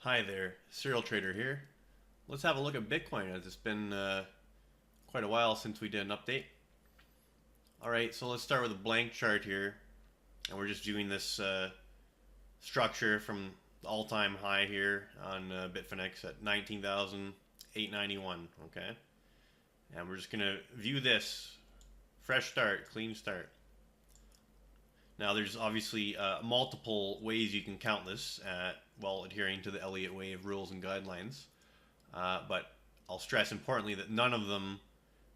Hi there, Serial Trader here. Let's have a look at Bitcoin as it's been quite a while since we did an update. Alright, so let's start with a blank chart here. And we're just doing this structure from the all-time high here on Bitfinex at 19,891, okay? And we're just going to view this. Fresh start, clean start. Now there's obviously multiple ways you can count this while adhering to the Elliott wave rules and guidelines. But I'll stress importantly that none of them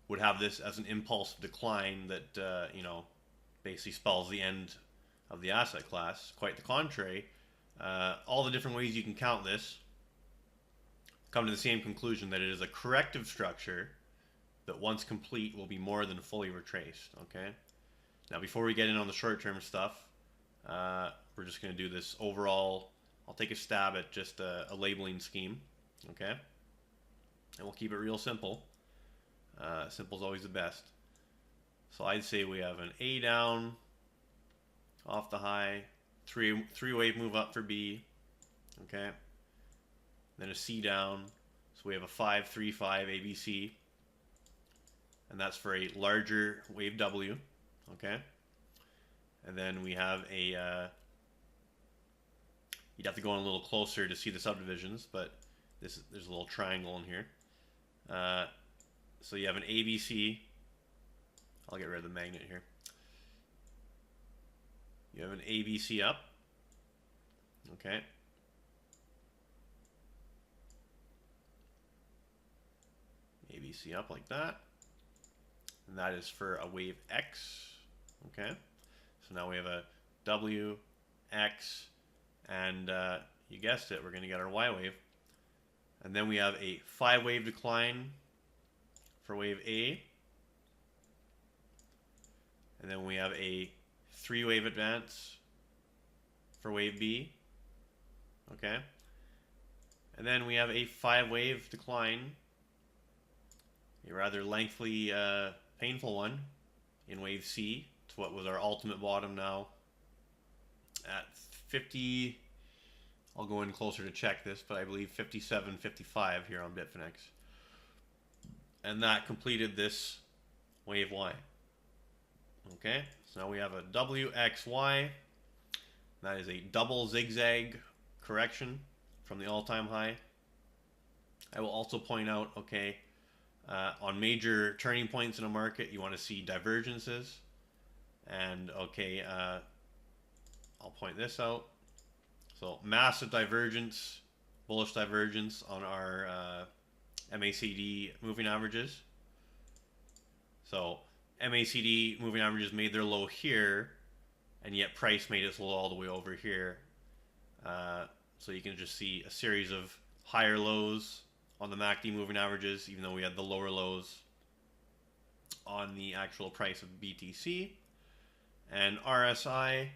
would have this as an impulse decline that basically spells the end of the asset class. Quite the contrary. All the different ways you can count this come to the same conclusion that it is a corrective structure that once complete will be more than fully retraced. Okay. Now, before we get in on the short-term stuff, we're just going to do this overall. I'll take a stab at just a labeling scheme, okay? And we'll keep it real simple. Simple is always the best. So I'd say we have an A down off the high, three wave move up for B, okay? Then a C down, so we have a 5-3-5 ABC, and that's for a larger wave W. Okay, and then we have a, you'd have to go in a little closer to see the subdivisions, but there's a little triangle in here. So you have an ABC. I'll get rid of the magnet here. You have an ABC up. Okay. ABC up like that. And that is for a wave X. Okay, so now we have a W, X, and you guessed it, we're going to get our Y wave. And then we have a 5-wave decline for wave A. And then we have a 3-wave advance for wave B. Okay. And then we have a 5-wave decline, a rather lengthy, painful one in wave C to what was our ultimate bottom now at 50. I'll go in closer to check this, but I believe 57.55 here on Bitfinex. And that completed this wave Y. Okay, so now we have a WXY. That is a double zigzag correction from the all-time high. I will also point out, okay, on major turning points in a market, you want to see divergences. And okay, I'll point this out. So massive divergence, bullish divergence on our MACD moving averages. So MACD moving averages made their low here, and yet price made its low all the way over here. So you can just see a series of higher lows on the MACD moving averages, even though we had the lower lows on the actual price of BTC. And RSI,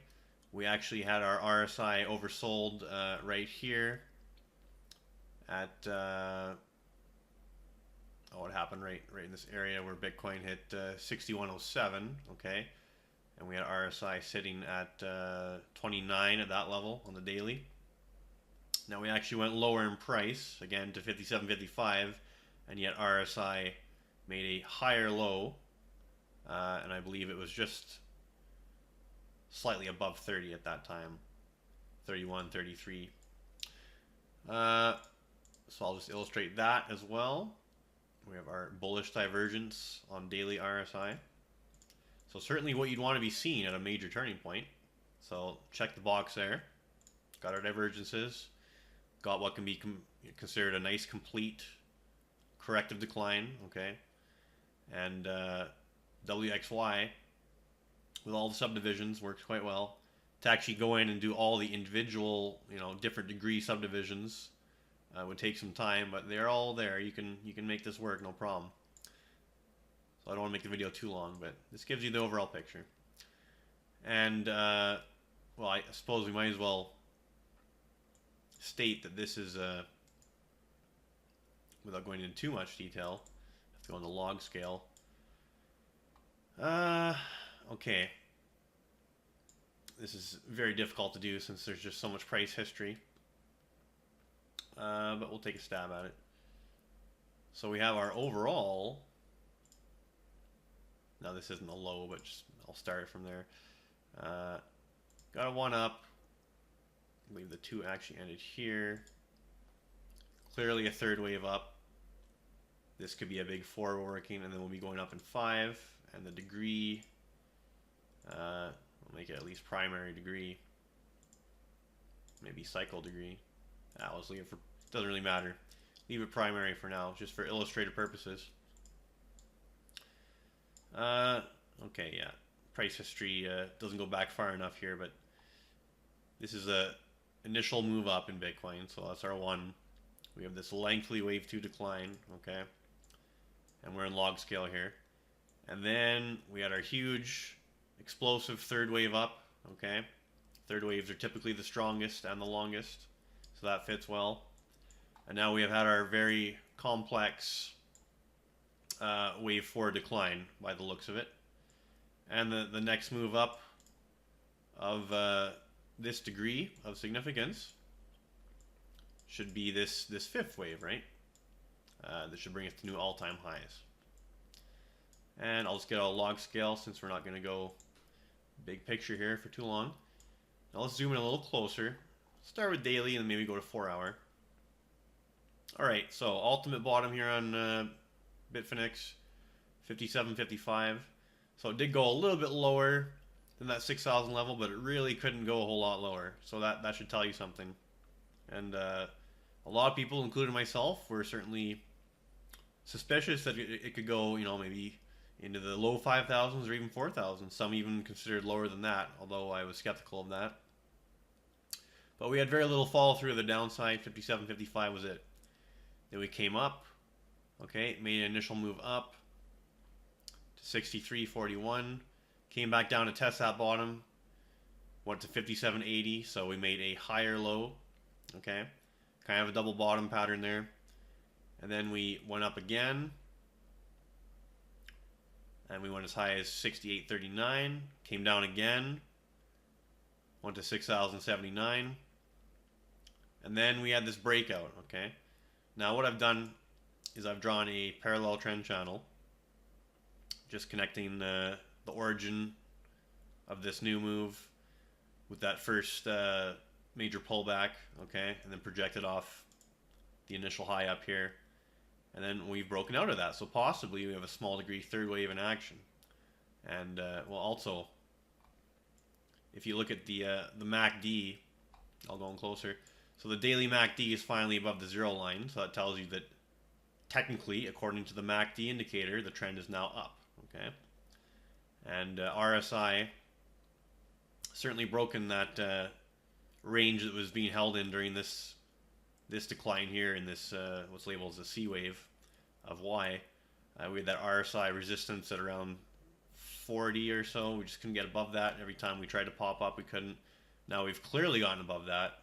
we actually had our RSI oversold right here at what happened right in this area where Bitcoin hit 6107, okay, and we had RSI sitting at 29 at that level on the daily. Now we actually went lower in price, again to 57.55, and yet RSI made a higher low, and I believe it was just slightly above 30 at that time, 31, 33. So I'll just illustrate that as well. We have our bullish divergence on daily RSI. So certainly what you'd want to be seeing at a major turning point. So check the box there. Got our divergences. Got what can be considered a nice complete corrective decline, okay, and WXY with all the subdivisions works quite well. To actually go in and do all the individual, different degree subdivisions would take some time, but they're all there. You can make this work, no problem. So I don't want to make the video too long, but this gives you the overall picture. And well, I suppose we might as well state that this is without going into too much detail. I have to go on the log scale. Okay. This is very difficult to do since there's just so much price history. but we'll take a stab at it. So we have our overall. Now this isn't a low, but I'll start it from there. Got a 1 up. I believe the 2 actually ended here. Clearly a third wave up. This could be a big 4 we're working, and then we'll be going up in 5. And the degree, we'll make it at least primary degree. Maybe cycle degree. Let's leave it for, doesn't really matter. Leave it primary for now, just for illustrative purposes. Okay, yeah. Price history doesn't go back far enough here, but this is a initial move up in Bitcoin, so that's our 1. We have this lengthy wave 2 decline, okay? And we're in log scale here. And then we had our huge explosive third wave up, okay? Third waves are typically the strongest and the longest, so that fits well. And now we have had our very complex wave 4 decline by the looks of it. And the next move up of this degree of significance should be this 5th wave, right? This should bring us to new all-time highs. And I'll just get a log scale since we're not going to go big picture here for too long. Now let's zoom in a little closer. Start with daily and maybe go to 4 hour. Alright, so ultimate bottom here on Bitfinex, 57.55. So it did go a little bit lower than that 6,000 level, but it really couldn't go a whole lot lower. So that should tell you something. And a lot of people, including myself, were certainly suspicious that it could go, maybe into the low 5,000s or even 4,000. Some even considered lower than that, although I was skeptical of that. But we had very little follow through of the downside. 57.55 was it. Then we came up, okay, made an initial move up to 63.41, came back down to test that bottom, went to 57.80, so we made a higher low, okay, kind of a double bottom pattern there, and then we went up again, and we went as high as 68.39, came down again, went to 6,079, and then we had this breakout, okay. Now what I've done is I've drawn a parallel trend channel, just connecting the origin of this new move with that first major pullback, okay, and then projected off the initial high up here, and then we've broken out of that. So possibly we have a small degree third wave in action, and well, also if you look at the MACD, I'll go in closer. So the daily MACD is finally above the 0 line, so that tells you that technically, according to the MACD indicator, the trend is now up, okay? And RSI certainly broken that range that was being held in during this decline here in this what's labeled as a C wave of Y. We had that RSI resistance at around 40 or so. We just couldn't get above that. Every time we tried to pop up, we couldn't. Now we've clearly gotten above that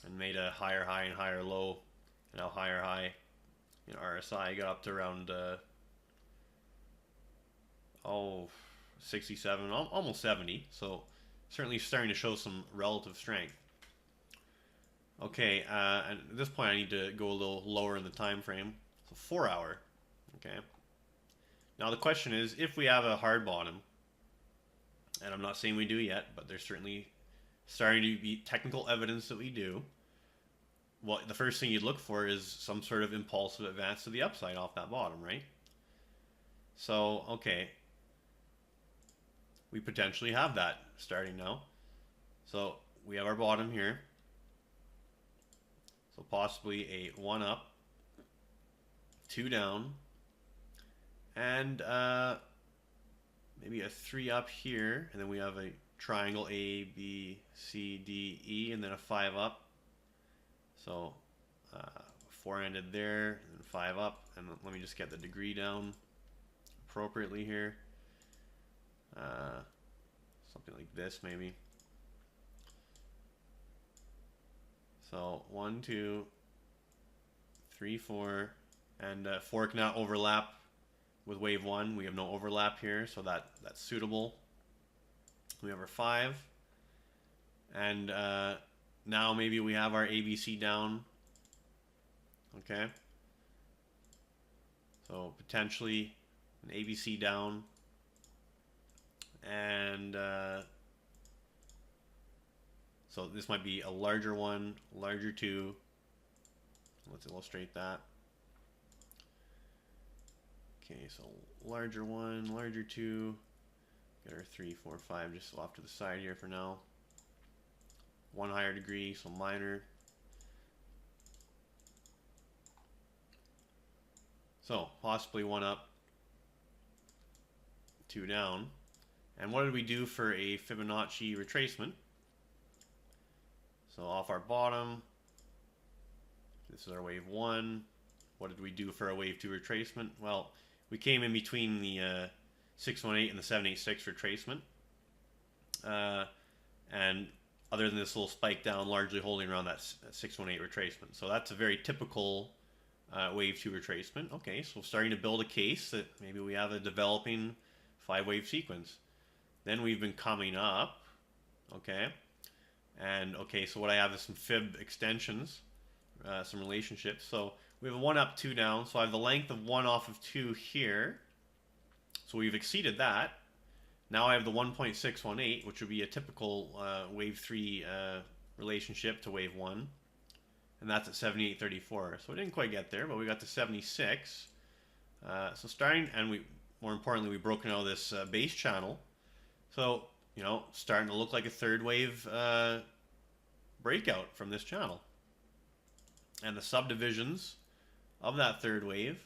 and made a higher high and higher low, and now higher high in RSI got up to around 67, almost 70. So certainly starting to show some relative strength. Okay, and at this point I need to go a little lower in the time frame. So 4 hour. Okay. Now the question is, if we have a hard bottom, and I'm not saying we do yet, but there's certainly starting to be technical evidence that we do. Well, the first thing you'd look for is some sort of impulsive advance to the upside off that bottom, right? So, okay, we potentially have that starting now. So we have our bottom here. So possibly a 1 up, 2 down, and maybe a 3 up here, and then we have a triangle A, B, C, D, E, and then a 5 up. So 4 ended there, and 5 up, and let me just get the degree down appropriately here. Something like this maybe. So 1, 2, 3, 4, and 4 cannot overlap with wave 1. We have no overlap here, so that's suitable. We have our 5, and now maybe we have our ABC down Okay, so potentially an ABC down, and so this might be a larger one, larger two. Let's illustrate that. Okay, so larger one, larger two. Get our 3, 4, 5 just off to the side here for now. One higher degree, so minor. So possibly one up, two down. And what did we do for a Fibonacci retracement? So off our bottom, this is our wave 1. What did we do for a wave 2 retracement? Well, we came in between the 618 and the 786 retracement. And other than this little spike down, largely holding around that 618 retracement. So that's a very typical wave 2 retracement. Okay, so starting to build a case that maybe we have a developing 5-wave sequence. Then we've been coming up, okay, and okay, so what I have is some fib extensions, some relationships. So we have a 1 up, 2 down, so I have the length of 1 off of 2 here. So we've exceeded that. Now I have the 1.618, which would be a typical wave 3 relationship to wave 1. And that's at 78.34. So we didn't quite get there, but we got to 76. So starting, and more importantly, we've broken out of this base channel. So, you know, starting to look like a third wave breakout from this channel. And the subdivisions of that third wave,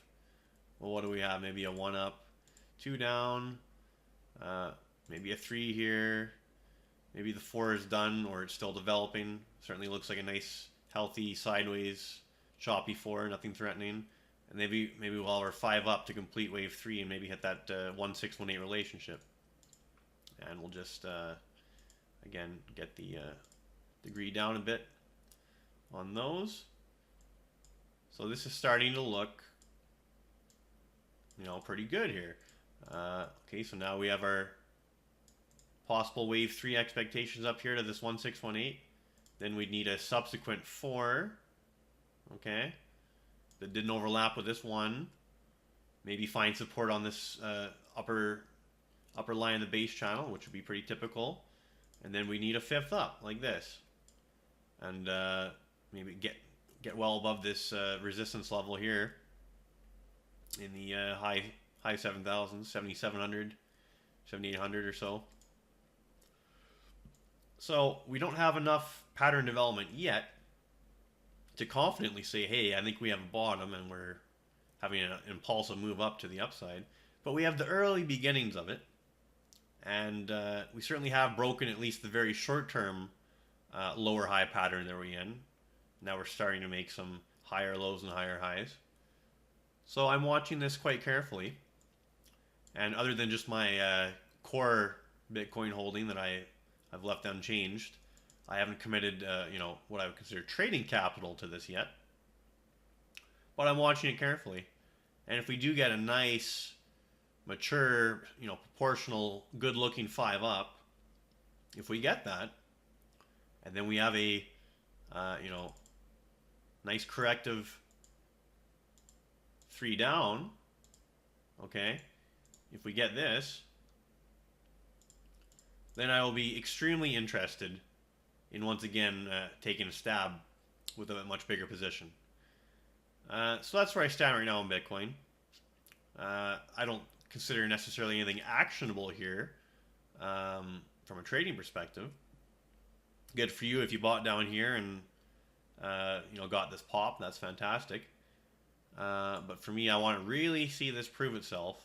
well, what do we have? Maybe a 1 up, 2 down, maybe a 3 here, maybe the 4 is done or it's still developing. Certainly looks like a nice, healthy, sideways, choppy 4, nothing threatening. And maybe we'll have our 5 up to complete wave 3 and maybe hit that 1.618 relationship. And we'll just, again, get the degree down a bit on those. So this is starting to look, you know, pretty good here. Okay, so now we have our possible wave 3 expectations up here to this 1.618. Then we'd need a subsequent 4, okay, that didn't overlap with this one. Maybe find support on this upper line of the base channel, which would be pretty typical. And then we need a 5th up, like this. And maybe get well above this resistance level here in the high 7,000s, 7,700, 7,800 or so. So we don't have enough pattern development yet to confidently say, hey, I think we have a bottom and we're having an impulsive move up to the upside. But we have the early beginnings of it. And we certainly have broken at least the very short-term lower high pattern that we're in. Now we're starting to make some higher lows and higher highs. So I'm watching this quite carefully. And other than just my core Bitcoin holding that I've left unchanged, I haven't committed, you know, what I would consider trading capital to this yet. But I'm watching it carefully. And if we do get a nice, mature, you know, proportional, good-looking 5 up, if we get that, and then we have a, you know, nice corrective 3 down, okay, if we get this, then I will be extremely interested in once again taking a stab with a much bigger position. So that's where I stand right now in Bitcoin. I don't consider necessarily anything actionable here from a trading perspective. Good for you if you bought down here and you know, got this pop. That's fantastic. But for me, I want to really see this prove itself,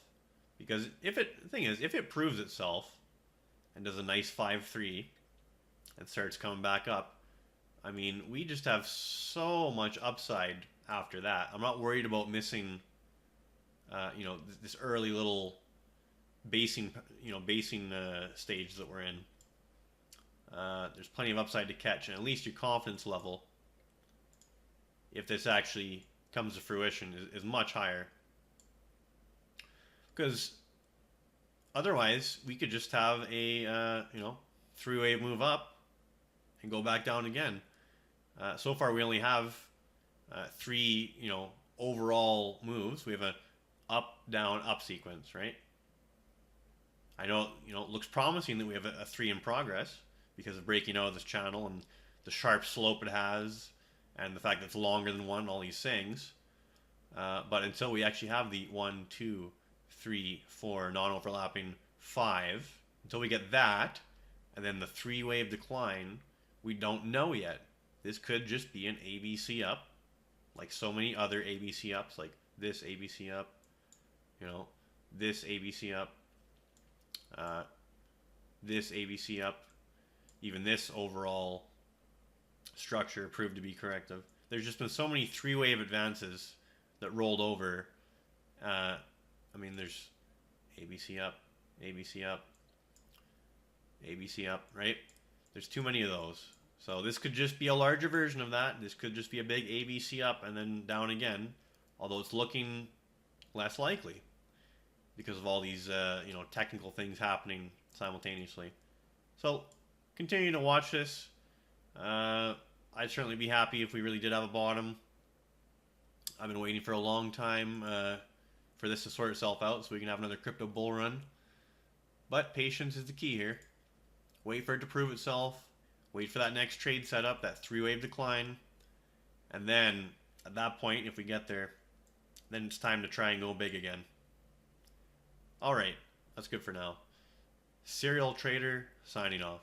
because the thing is, if it proves itself and does a nice 5-3 and starts coming back up, I mean, we just have so much upside after that. I'm not worried about missing, you know, this early little basing stage that we're in. There's plenty of upside to catch, and at least your confidence level, if this actually comes to fruition, is much higher. Because otherwise, we could just have a you know, 3-wave move up and go back down again. So far, we only have three, overall moves. We have a up, down, up sequence, right? I know, it looks promising that we have a 3 in progress because of breaking out of this channel and the sharp slope it has and the fact that it's longer than 1, all these things. But until we actually have the 1, 2, 3, 4 non-overlapping 5, until we get that, and then the 3-wave decline, we don't know yet. This could just be an ABC up, like so many other ABC ups, like this ABC up, this ABC up, this ABC up, even this overall structure proved to be corrective. There's just been so many 3-wave advances that rolled over. There's ABC up, ABC up, ABC up, right? There's too many of those. So this could just be a larger version of that. This could just be a big ABC up and then down again, although it's looking less likely because of all these technical things happening simultaneously. So continue to watch this. I'd certainly be happy if we really did have a bottom. I've been waiting for a long time for this to sort itself out so we can have another crypto bull run. But patience is the key here. Wait for it to prove itself. Wait for that next trade setup, that 3-wave decline. And then, at that point, if we get there, then it's time to try and go big again. Alright, that's good for now. Serial Trader, signing off.